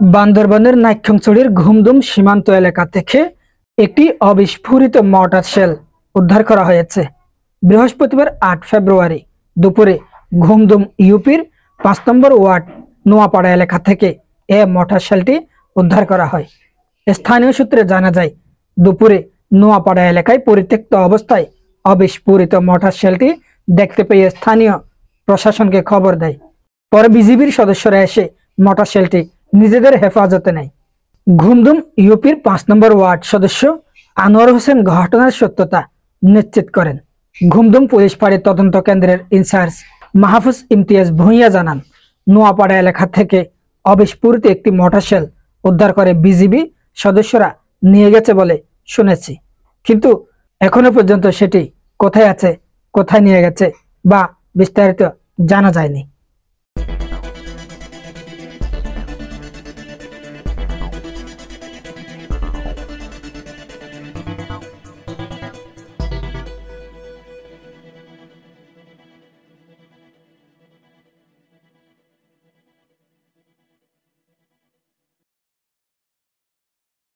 বান্দরবানের নাইক্ষ্যংছড়ির ঘুমদুম সীমান্ত এলাকা থেকে একটি অবিস্ফোরিত মর্টার শেল উদ্ধার করা হয়েছে। বৃহস্পতিবার ৮ ফেব্রুয়ারি দুপুরে ঘুমদুম ইউপির ৫ নম্বর ওয়ার্ড নোয়াপাড়া এলাকা থেকে এ মর্টার শেলটি উদ্ধার করা হয়। স্থানীয় সূত্রে জানা যায়, দুপুরে নোয়াপাড়া এলাকায় পরিত্যক্ত অবস্থায় অবিস্ফোরিত মর্টার শেলটি দেখতে পেয়ে স্থানীয় প্রশাসনকে খবর দেয়। পরে বিজিবির সদস্যরা এসে মর্টার শেলটি নিজেদের হেফাজতে নেয়। ঘুমদুম ইউপির ৫ নম্বর ওয়ার্ড সদস্য আনোয়ার হোসেন ঘটনার সত্যতা নিশ্চিত করেন। ঘুমদুম পুলিশ ফাঁড়ির তদন্ত কেন্দ্রের ইনচার্জ মাহফুজ ইমতিয়াজ ভূঁইয়া জানান, নোয়াপাড়া এলাকা থেকে অবিস্ফোরিত একটি মর্টার শেল উদ্ধার করে বিজিবি সদস্যরা নিয়ে গেছে বলে শুনেছি, কিন্তু এখনো পর্যন্ত সেটি কোথায় আছে, কোথায় নিয়ে গেছে বা বিস্তারিত জানা যায়নি।